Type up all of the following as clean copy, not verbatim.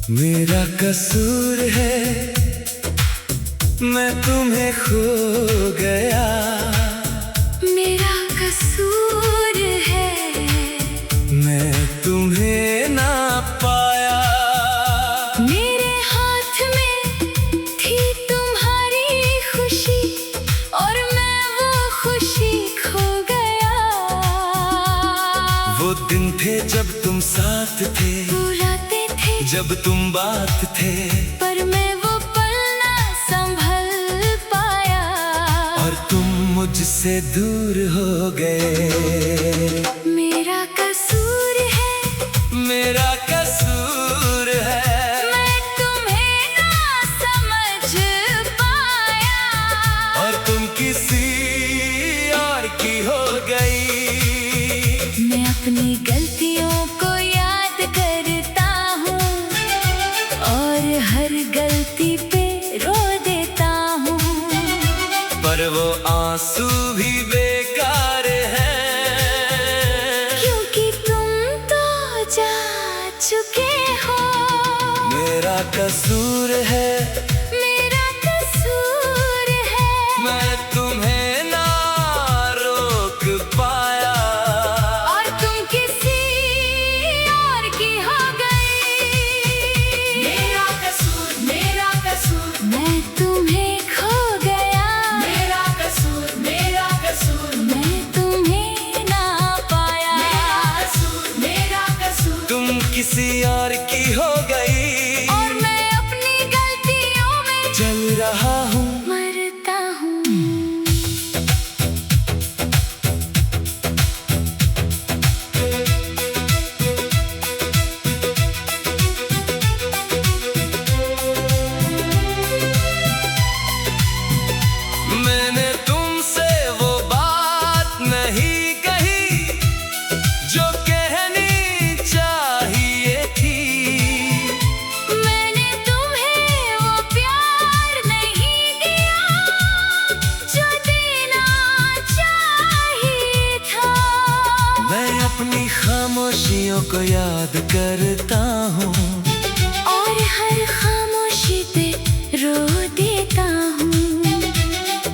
मेरा कसूर है मैं तुम्हें खो गया। मेरा कसूर है मैं तुम्हें ना पाया। मेरे हाथ में थी तुम्हारी खुशी और मैं वो खुशी खो गया। वो दिन थे जब तुम साथ थे, बुलाते थे जब तुम बात थे, पर मैं वो पल ना संभल पाया। और तुम मुझसे दूर हो गए। मेरा कसूर है मेरा कसूर है मैं तुम्हें ना समझ पाया। और तुम किसी और की हो गई। मैं अपनी गलतियों को याद करता हूँ और हर गलती पे रो देता हूँ। पर वो आंसू भी बेकार हैं, क्योंकि तुम तो जा चुके हो। मेरा कसूर है मेरा कसूर है मैं तुम्हें ना रोक पाया। और तुम किसी और की हो गई। मेरा कसूर मैं तुम्हें खो गया। मेरा कसूर मैं तुम्हें ना पाया। मेरा कसूर तुम किसी और की हो गई। और मैं अपनी गलतियों में चल रहा हूँ मरता हूँ। मैंने तुमसे वो बात नहीं कही जो कहनी चाहिए थी। मैंने तुम्हें वो प्यार नहीं दिया जो देना चाहिए था। मैं अपनी खामोशियों को याद करता हूँ और हर खामोशी पे रो देता हूँ।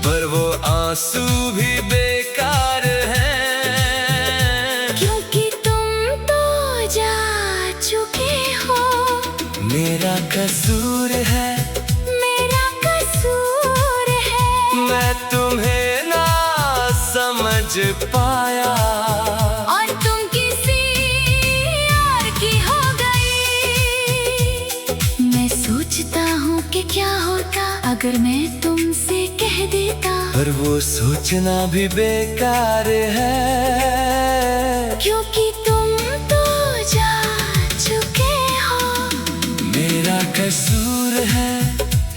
पर वो आंसू भी बेकार हैं, क्योंकि तुम तो जा चुके हो। मेरा कसूर है मेरा कसूर है मैं तुम्हें ना समझ पाया। और तुम किसी और की हो गई। मैं सोचता हूँ कि क्या होता अगर मैं तुमसे कह देता। पर वो सोचना भी बेकार है, क्योंकि तुम तो जा चुके हो। मेरा कसूर है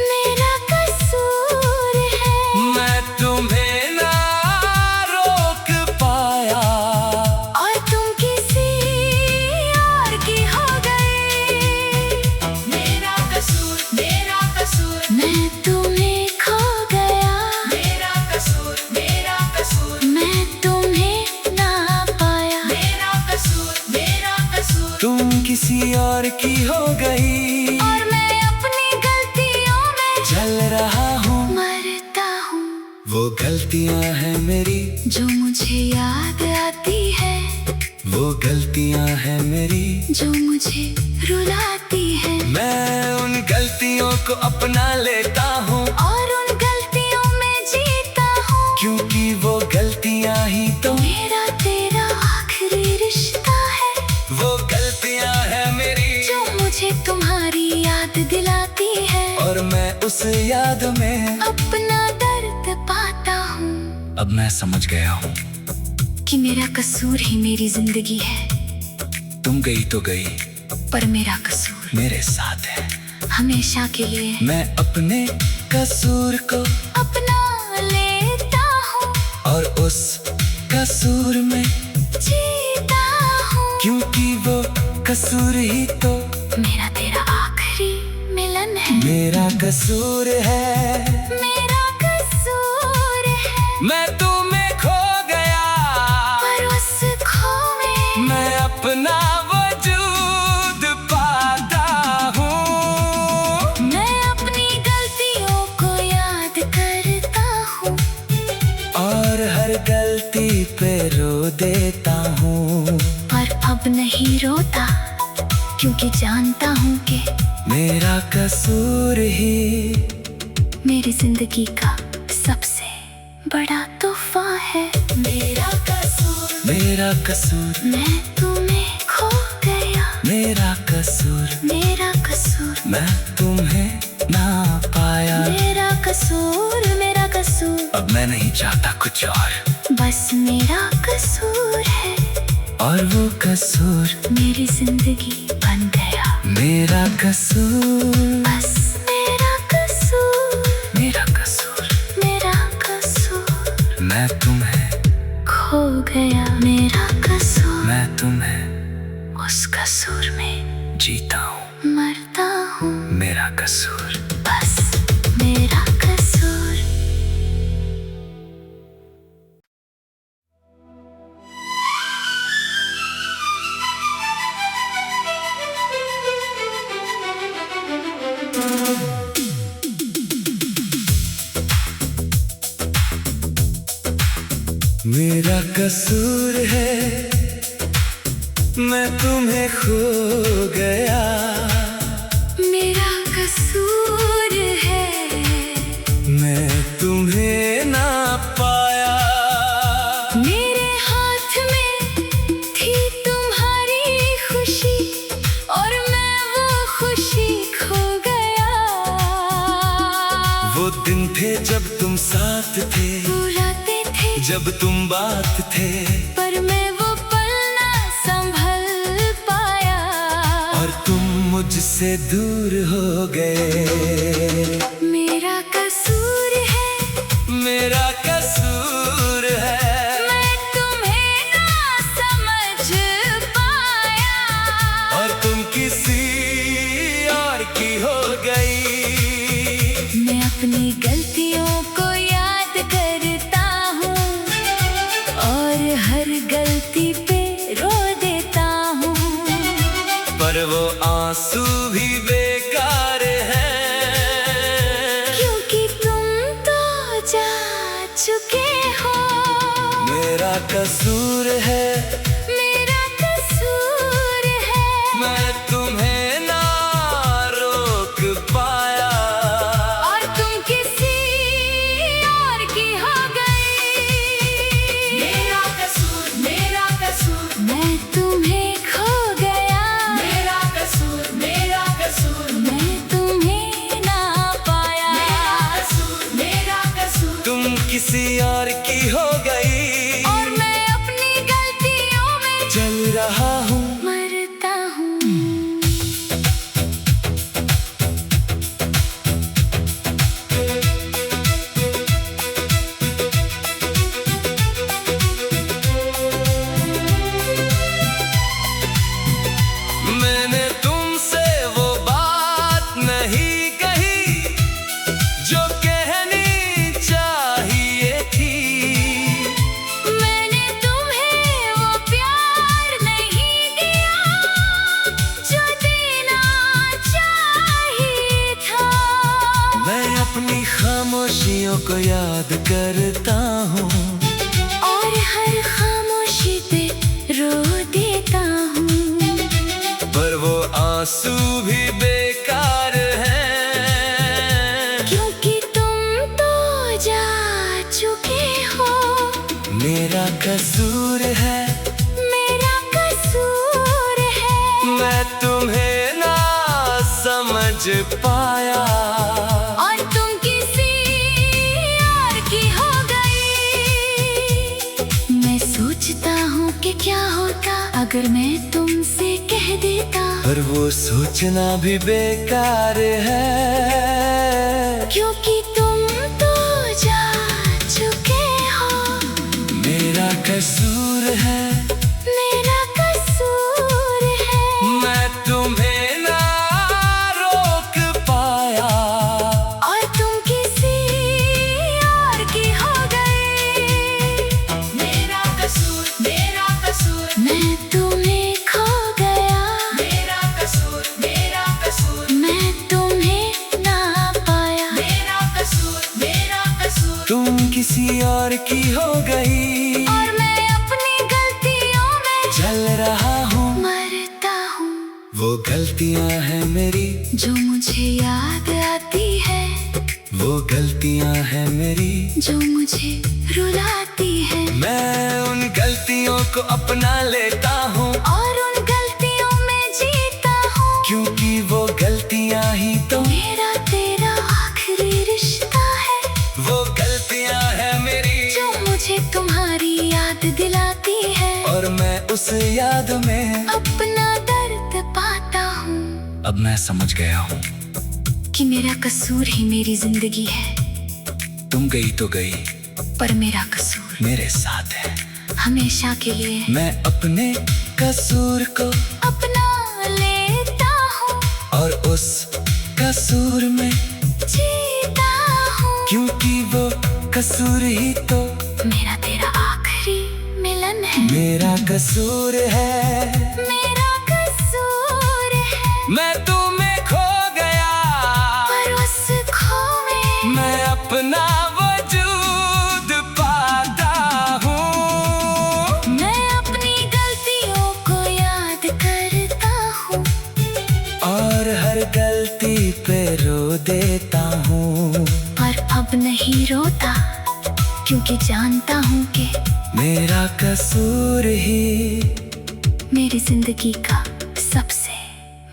मेरा कसूर है मैं तुम्हें ना रोक पाया। और तुम किसी और की हो गई। मेरा कसूर मैं तुम्हें खो गया। मेरा कसूर मैं तुम्हें ना पाया। मेरा कसूर तुम किसी और की हो गई। और मैं अपनी गलतियों में चल रहा हूँ मरता हूँ। वो गलतियाँ हैं मेरी जो मुझे याद आती है, वो गलतियाँ हैं मेरी जो मुझे रुलाती है। मैं उन गलतियों को अपना लेता हूँ और उन गलतियों में जीता हूँ। क्योंकि वो गलतियाँ ही तो मेरा तेरा आखिरी रिश्ता है। वो गलतियाँ हैं मेरी जो मुझे तुम्हारी याद दिलाती है। और मैं उस याद में अपना दर्द पाता हूँ। अब मैं समझ गया हूँ कि मेरा कसूर ही मेरी जिंदगी है। तुम गई तो गई पर मेरा कसूर मेरे साथ है। हमेशा के लिए मैं अपने कसूर को अपना लेता हूँ और उस कसूर में जीता हूँ। क्योंकि वो कसूर ही तो मेरा तेरा आखिरी मिलन है। मेरा कसूर है मेरा कसूर है मैं तुम्हें खो गया। पर उस खो में मैं अपना वजूद पाता हूँ। क्योंकि जानता हूँ कि मेरा कसूर ही मेरी जिंदगी का सबसे बड़ा तोहफा है। मेरा कसूर, मेरा कसूर, मैं तुम्हें खो गया। मेरा कसूर, मेरा कसूर, मैं तुम्हें ना पाया। मेरा कसूर, मेरा कसूर, अब मैं नहीं चाहता कुछ और, बस मेरा कसूर है। और वो कसूर मेरी जिंदगी बन गया। मेरा कसूर, बस मेरा कसूर, मेरा कसूर, मेरा कसूर, मैं तुम्हें खो गया। मेरा कसूर, मैं तुम्हें उस कसूर में जीता हूँ। मरता हूँ। मेरा कसूर, बस मेरा कसूर। मेरा कसूर है मैं तुम्हें खो गया। मेरा कसूर है मैं तुम्हें ना पाया। मेरे हाथ में थी तुम्हारी खुशी और मैं वो खुशी खो गया। वो दिन थे जब तुम साथ थे, बुलाते थे जब तुम बात थे, पर मैं वो पल ना संभल पाया। और तुम मुझसे दूर हो गए। मेरा कसूर है, मेरा कसूर है मैं तुम्हें ना समझ पाया। और तुम किसी और की हो गई। मैं अपनी गलतियों को याद करता हूँ और हर गलती पे रो देता हूँ। पर वो आंसू भी बेकार है, क्योंकि तुम तो जा चुके हो। मेरा कसूर है, मेरा कसूर है मैं तुम्हें ना रोक पाया। और तुम किसी और की हो गई। मेरा कसूर, मेरा कसूर, मैं तुम्हें खो गया। मेरा कसूर, मेरा कसूर, मैं तुम्हें ना पाया। मेरा कसूर, मेरा कसूर, तुम किसी और की हो गई। और मैं अपनी गलतियों में चल रहा हूँ। मरता हूँ। मैंने तुमसे वो बात नहीं कही जो कहनी चाहिए थी। मैंने तुम्हें वो प्यार नहीं दिया जो देना चाहिए था। मैं अपनी खामोशियों को याद करता हूँ और हर खामोशी पे रो देता हूँ। पर वो आंसू भी बेकार हैं, क्योंकि तुम तो जा चुके हो। मेरा कसूर है, मेरा कसूर है मैं तुम्हें ना समझ पाया। और तुम किसी और की हो गई। मैं सोचता हूँ कि क्या होता अगर मैं तुमसे कह देता। पर वो सोचना भी बेकार है, क्योंकि तुम तो जा चुके हो। मेरा कसूर है, मेरा कसूर है मैं तुम्हें ना रोक पाया। और तुम किसी और की हो गई। मेरा कसूर, मेरा कसूर, मैं तुम्हें खो गया। मेरा कसूर, मेरा कसूर, मैं तुम्हें ना पाया। मेरा कसूर, मेरा कसूर, तुम किसी और की हो गई। और मैं अपनी गलतियों में चल रहा हूँ। मरता हूँ। वो गलतियां हैं मेरी जो मुझे याद आती है, वो गलतियां हैं मेरी जो मुझे रुलाती है। मैं उन गलतियों को अपना लेता हूँ और उन गलतियों में जीता हूँ, क्योंकि वो गलतियां ही तो मेरा तेरा आखिरी रिश्ता है। वो गलतियां हैं मेरी जो मुझे तुम्हारी याद दिलाती है, और मैं उस याद में अपना दर्द पाता हूँ। अब मैं समझ गया हूँ कि मेरा कसूर ही मेरी जिंदगी है, तुम गई तो गई पर मेरा कसूर मेरे साथ है हमेशा के लिए। मैं अपने कसूर को अपना लेता हूँ और उस कसूर में जीता हूँ, क्योंकि वो कसूर ही तो मेरा तेरा आखिरी मिलन है। मेरा कसूर है, मेरा कसूर है, मैं तुम्हें खो गया पर उस खो में मैं अपना वजूद पाता हूँ। मैं अपनी गलतियों को याद करता हूँ, और हर गलती पे रो देता हूँ, पर अब नहीं रोता, क्योंकि जानता हूँ कि मेरा कसूर ही मेरी जिंदगी का सबसे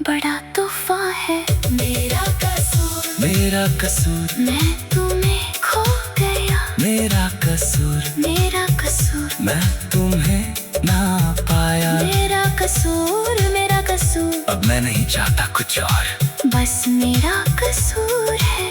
बड़ा तोहफा है। मेरा कसूर, मेरा कसूर, मैं तुम्हें खो गया। मेरा कसूर, मेरा कसूर, मैं तुम्हें ना पाया। मेरा कसूर, मेरा कसूर, अब मैं नहीं चाहता कुछ और, बस मेरा कसूर है।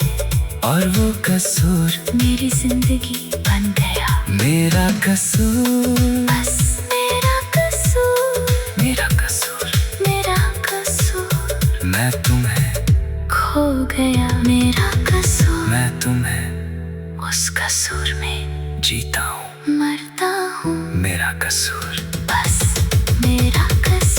और वो कसूर मेरी जिंदगी बन गया। मेरा कसूर, बस मेरा कसूर, मेरा कसूर, मेरा कसूर, मैं तुम्हें खो गया। मेरा कसूर, मैं तुम्हें उस कसूर में जीता हूँ। मरता हूँ, मेरा कसूर, बस मेरा कसूर।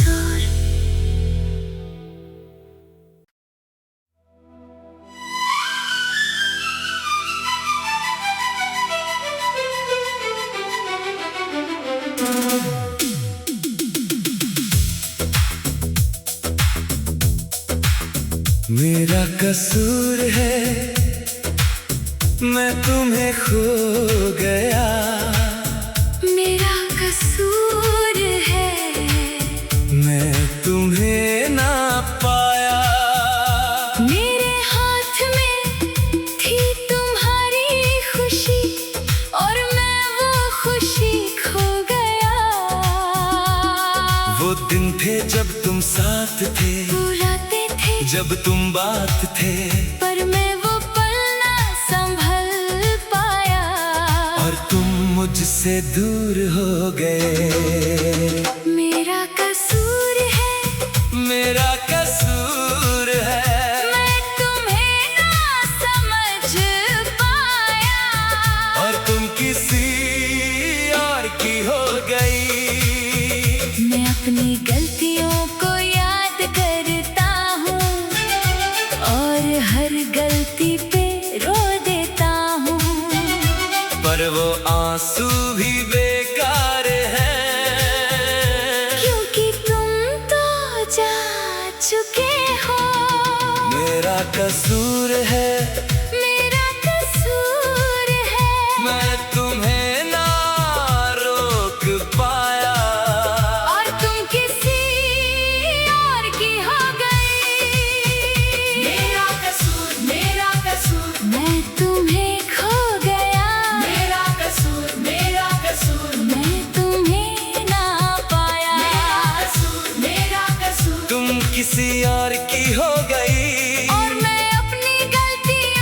मेरा कसूर है, मैं तुम्हें खो गया। मेरा कसूर है, मैं तुम्हें ना पाया। मेरे हाथ में थी तुम्हारी खुशी, और मैं वो खुशी खो गया। वो दिन थे जब तुम साथ थे, बुलाते थे जब तुम बात थे, पर मैं वो पल ना संभल पाया। और तुम मुझसे दूर हो गए। मेरा कसूर है, मेरा कसूर है, मैं तुम्हें ना समझ पाया। और तुम किसी और की हो गई। मैं अपनी गलतियों को याद करता हूँ, और हर गलती पे रो देता हूँ, पर वो आंसू भी बेकार है, क्योंकि तुम तो जा चुके हो। मेरा कसूर है, मेरा कसूर है, मैं तुम्हें ना रोक पाया। और तुम किसी और की हो गई। मेरा कसूर, मेरा कसूर, मैं तुम्हें खो गया। मेरा कसूर, मेरा कसूर, मैं तुम्हें ना पाया। मेरा कसूर, मेरा कसूर, तुम किसी और की हो गई। और मैं अपनी गलतियों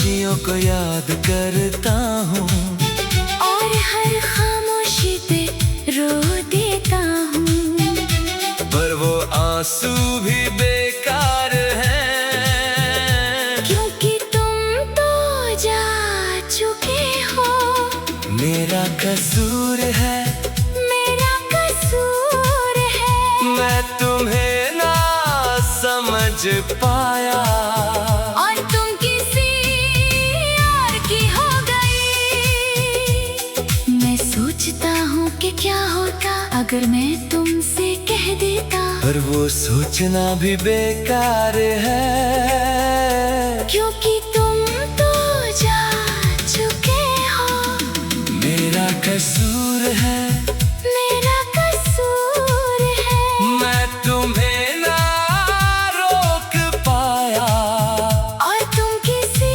खुशियों को याद करता हूँ और हर खामोशी पे रो देता हूँ, पर वो आंसू भी बेकार हैं, क्योंकि तुम तो जा चुके हो। मेरा कसूर है, मेरा कसूर है, मैं तुम्हें ना समझ पाया और तुम किसी और की हो गई। मैं सोचता हूँ कि क्या होता अगर मैं तुमसे कह देता, पर वो सोचना भी बेकार है, क्योंकि तुम तो जा चुके हो। मेरा कसूर है, मेरा कसूर है, मैं तुम्हें ना रोक पाया और तुम किसी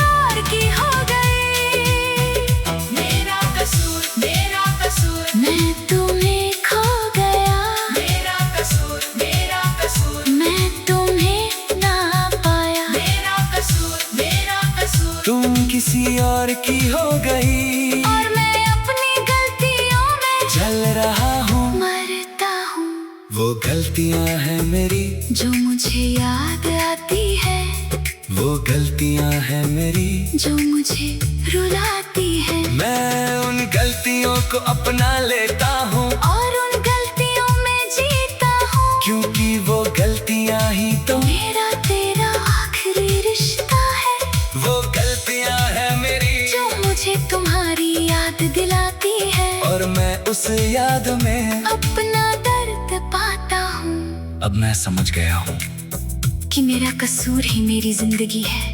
और की हो गई। मेरा कसूर, मेरा कसूर, मैं तुम्हें खो गया। मेरा कसूर, मेरा कसूर, मैं तुम्हें ना पाया। मेरा कसूर, मेरा कसूर, तुम किसी और की हो गई और मैं अपनी गलतियों में चल रहा हूँ। मरता हूँ। वो गलतियाँ हैं मेरी, जो मुझे याद आती है, वो गलतियाँ हैं मेरी, जो मुझे रुलाती है, मैं उन गलतियों को अपना लेता हूँ, और उन गलतियों में जीता हूँ, क्योंकि वो गलतियाँ ही तो मेरा तेरा आखिरी रिश्ता है। वो गलतियाँ हैं मेरी, जो मुझे तुम्हारी याद दिलाती है, और मैं उस याद में अपना दर्द पाता हूँ। अब मैं समझ गया हूँ कि मेरा कसूर ही मेरी जिंदगी है,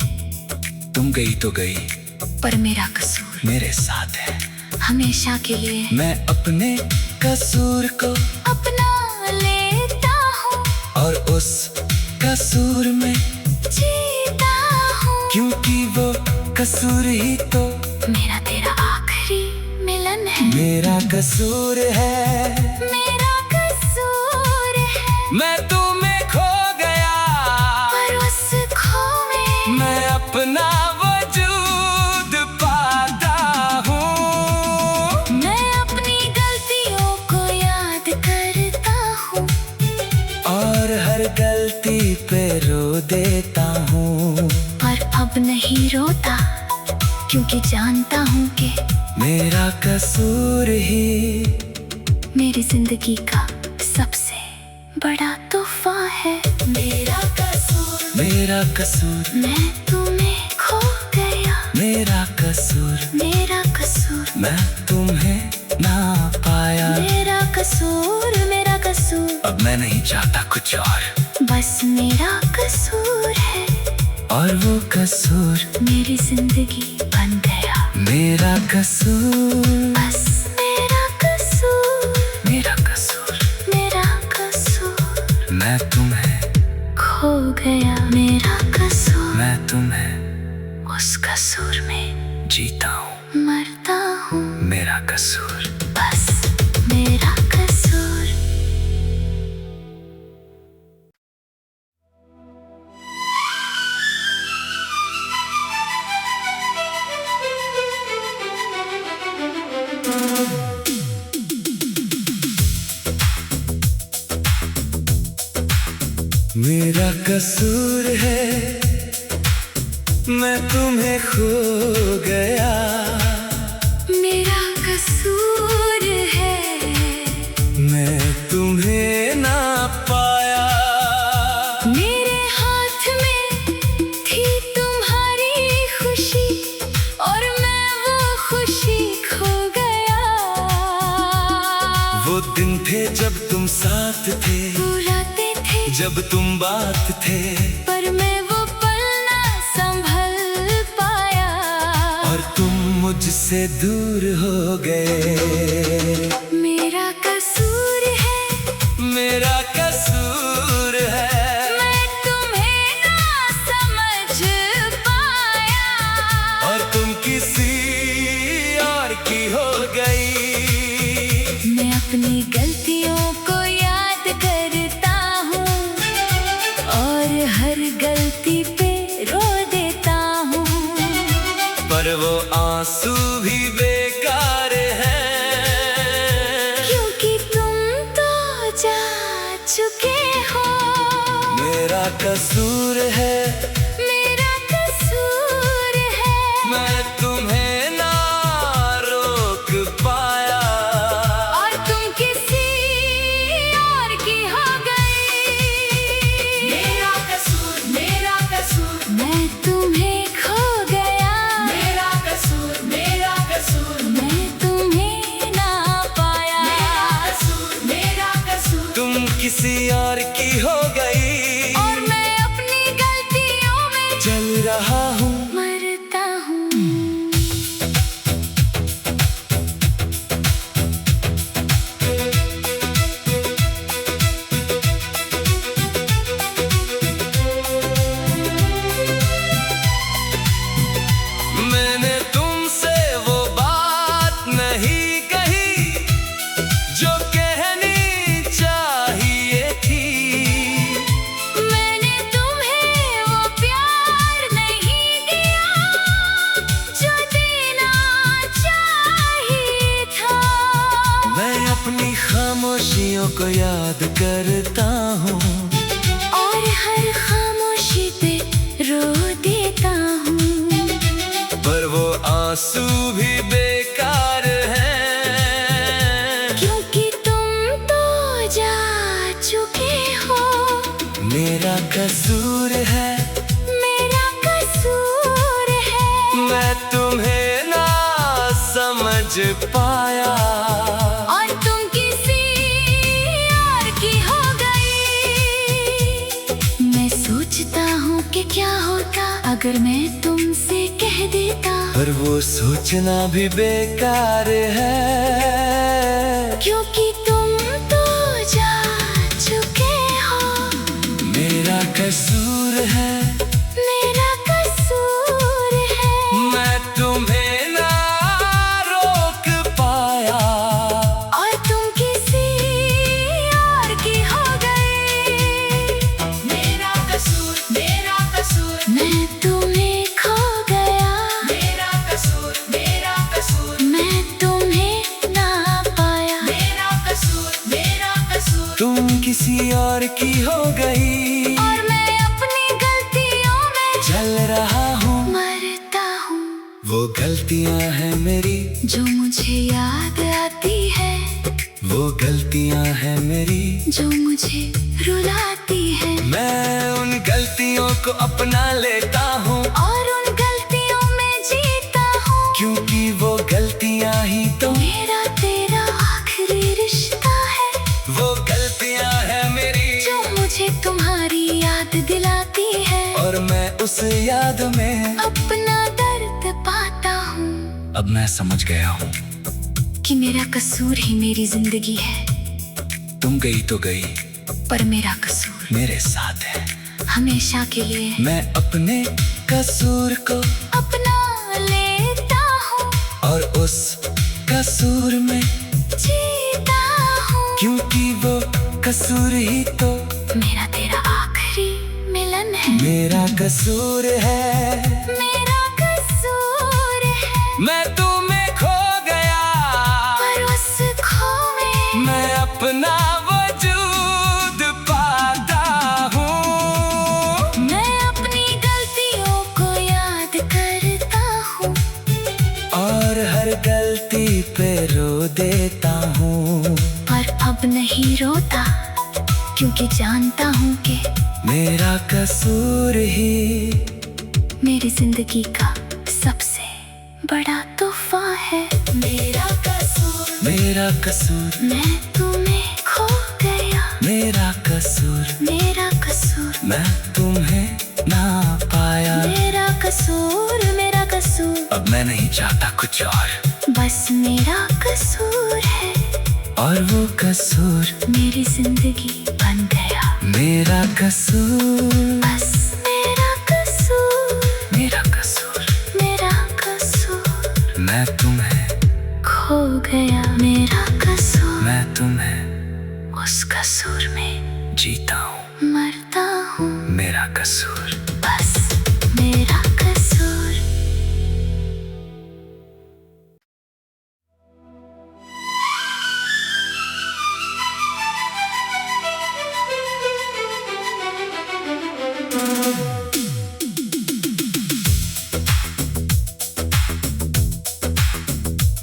तुम गई तो गई, पर मेरा कसूर मेरे साथ है। हमेशा के लिए मैं अपने कसूर को अपना लेता हूँ, और उस कसूर में, जीता हूँ, क्योंकि वो कसूर ही तो मेरा तेरा आखिरी मिलन है। मेरा कसूर है, मेरा कसूर है, मैं तुम्हें खो गया, पर उस खो में मैं अपना वजूद पाता हूँ। मैं अपनी गलतियों को याद करता हूँ, और हर गलती पे रो देता हूँ, पर अब नहीं रोता, क्योंकि जानता हूँ कि मेरा कसूर ही मेरी जिंदगी का सबसे बड़ा तोहफा है। मेरा कसूर, मेरा कसूर, मैं तुम्हें खो गया। मेरा कसूर, मेरा कसूर, मैं तुम्हें ना पाया। मेरा कसूर, मेरा कसूर, अब मैं नहीं चाहता कुछ और, बस मेरा कसूर है, और वो कसूर मेरी जिंदगी बन गया। मेरा कसूर, बस मेरा कसूर, मेरा कसूर, मेरा कसूर, मैं तुम्हें खो गया। मेरा कसूर, मैं तुम्हें उस कसूर में जीता हूँ। मरता हूँ। मेरा कसूर, बस मेरा कसूर। मेरा कसूर है, मैं तुम्हें खो गया। मेरा कसूर है, मैं तुम्हें ना पाया। मेरे हाथ में थी तुम्हारी खुशी, और मैं वो खुशी खो गया। वो दिन थे जब तुम साथ थे, बुलाते थे जब तुम बात थे, पर मैं वो पल ना संभल पाया। और तुम मुझसे दूर हो गए। मेरा कसूर है, मेरा कसूर है, मैं तुम्हें ना समझ पाया। और तुम किसी और की हो गई। मैं अपनी गलतियों को याद करता हूँ, और हर गलती पे रो देता हूँ, किसी और की हो गई और मैं अपनी गलतियों में जल रहा हूँ। मरता हूँ। मैंने तुमसे वो बात नहीं कही जो कहनी चाहिए थी। मैंने तुम्हें वो प्यार नहीं दिया जो देना चाहिए था। मैं अपनी खामोशियों को याद करता हूँ और हर खामोशी पे रो देता हूँ। पर वो आंसू भी बेकार हैं, क्योंकि तुम तो जा चुके हो। मेरा कसूर है, मेरा कसूर है। मैं तुम्हें ना समझ पाया और तुम किसी और की हो गई। मैं सोचता हूँ कि क्या होता अगर मैं तुमसे कह देता। पर वो सोचना भी बेकार है, क्योंकि तुम तो जा चुके हो। मेरा कसूर है, मेरा कसूर है। मैं तुम्हें ना रोक पाया और तुम किसी और की हो गई। मेरा कसूर, मेरा कसूर। मैं तुम्हें खो गया। मेरा कसूर, मेरा कसूर। मैं तुम्हें ना पाया। मेरा कसूर, मेरा कसूर। तुम किसी और की हो गई और मैं अपनी गलतियों में जल रहा हूँ। मरता हूँ। वो गलतियाँ हैं मेरी, जो मुझे याद आती है, वो गलतियाँ हैं मेरी, जो मुझे रुलाती है। मैं उन गलतियों को अपना लेता हूँ और उन गलतियों में जीता हूँ। क्योंकि वो गलतियाँ ही तो मेरा तेरा आखिरी रिश्ता है। वो गलतियाँ हैं मेरी, जो मुझे तुम्हारी याद दिलाती है। और मैं उस याद में अपना दर्द पाता हूँ। अब मैं समझ गया हूँ कि मेरा कसूर ही मेरी जिंदगी है। तुम गई तो गई, पर मेरा कसूर मेरे साथ है। हमेशा के लिए मैं अपने कसूर को अपना लेता हूँ और उस कसूर में जीता हूँ। क्योंकि वो कसूर ही तो मेरा तेरा आखिरी मिलन है। मेरा कसूर है, मेरा कसूर है। मैं तुम्हें खो गया, पर उस खो में मैं अपना वजूद पाता हूँ। मैं अपनी गलतियों को याद करता हूँ। और हर गलती पे रो देता हूँ। पर अब नहीं रोता, क्योंकि जानता हूँ कि मेरा कसूर ही मेरी जिंदगी का सबसे बड़ा तोहफा है। मेरा कसूर, मेरा कसूर, मैं तुम्हें खो गया। मेरा कसूर, मेरा कसूर, मैं तुम्हें ना पाया। मेरा कसूर, मेरा कसूर। अब मैं नहीं चाहता कुछ और, बस मेरा कसूर है। और वो कसूर मेरी जिंदगी बन गया। मेरा कसूर, बस मेरा कसूर, मेरा कसूर, मेरा कसूर। मैं तुम्हें खो गया। मेरा कसूर, मैं तुम्हें उस कसूर में जीता हूँ। मरता हूँ। मेरा कसूर, बस मेरा कसूर।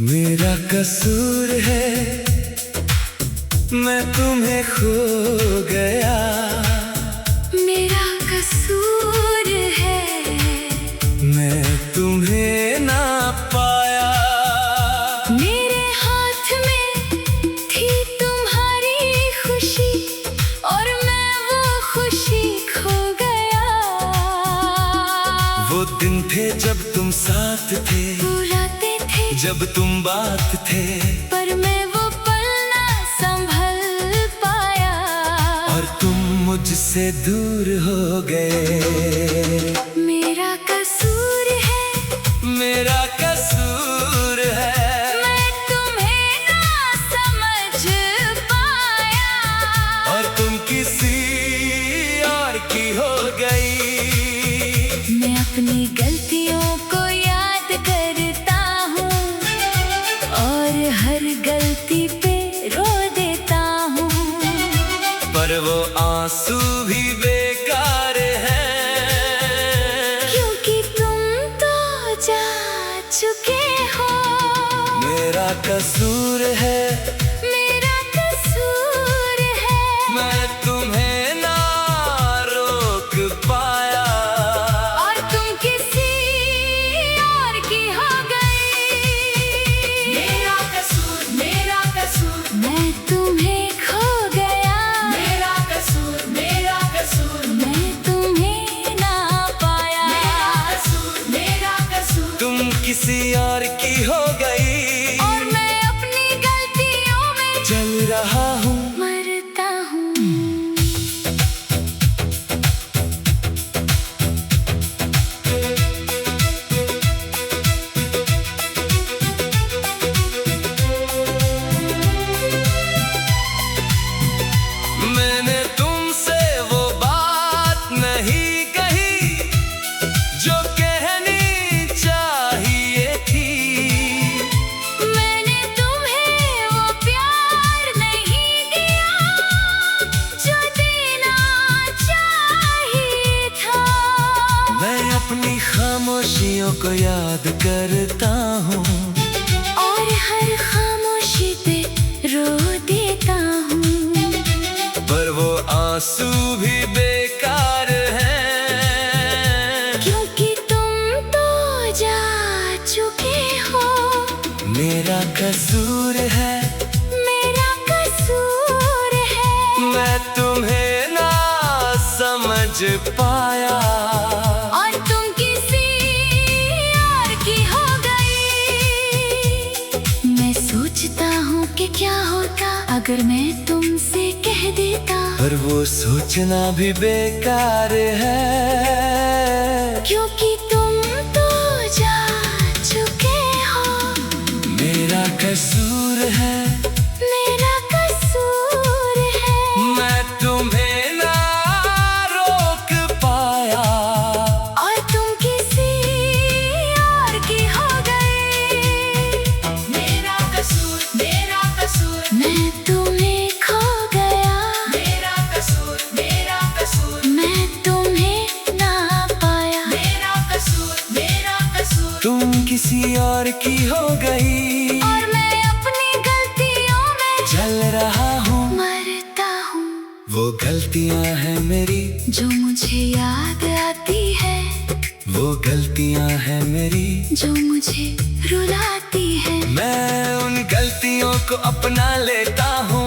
मेरा कसूर है, मैं तुम्हें खो गया। मेरा कसूर है, मैं तुम्हें ना पाया। मेरे हाथ में थी तुम्हारी खुशी साथ थे, बुलाते थे जब तुम बात थे, पर मैं वो पल ना संभल पाया, और तुम मुझसे दूर हो गए। मेरा कसूर है, मेरा कसूर है, मैं तुम्हें ना समझ पाया, और तुम किसी और की हो गई। मैं अपनी गलतियों को याद करता हूँ, और हर गलती पे रो देता हूँ, पर वो आंसू भी बेकार हैं, क्योंकि तुम तो जा चुके हो। मेरा कसूर है, मेरा कसूर है, मैं तुम्हें ना रोक पाया, और तुम किसी और की हो गई। मेरा कसूर मैं तुम्हें खो गया। मेरा कसूर मैं तुम्हें ना पाया। मेरा कसूर तुम किसी और की हो गई, और मैं अपनी गलतियों में चल रहा हूँ। मरता हूँ। मैंने तुमसे वो बात नहीं कही जो कहनी चाहिए थी, मैंने तुम्हें वो प्यार नहीं दिया जो देना चाहिए था। मैं अपनी खामोशियों को याद करता हूँ, और हर खामोशी पे रो देता हूँ, पर वो आंसू भी बेकार हैं, क्योंकि तुम तो जा चुके हो। मेरा कसूर है, मेरा कसूर है, मैं तुम्हें ना समझ पाया, और तुम किसी और की हो गई। मैं सोचता हूँ कि क्या होता अगर मैं तुमसे कह देता, पर वो सोचना भी बेकार है, क्योंकि तुम तो जा चुके हो। मेरा कसूर है, मेरा कसूर है, मैं तुम्हें ना रोक पाया, और तुम किसी और की हो गई। मेरा कसूर मैं तुम्हें खो गया। मेरा कसूर मैं तुम्हें ना पाया। मेरा कसूर तुम किसी और की हो गई, और मैं अपनी गलतियों में चल रहा हूँ। मरता हूँ। वो गलतियाँ हैं मेरी, जो मुझे याद आती है, वो गलतियाँ हैं मेरी, जो मुझे रुलाती है, मैं उन गलतियों को अपना लेता हूँ।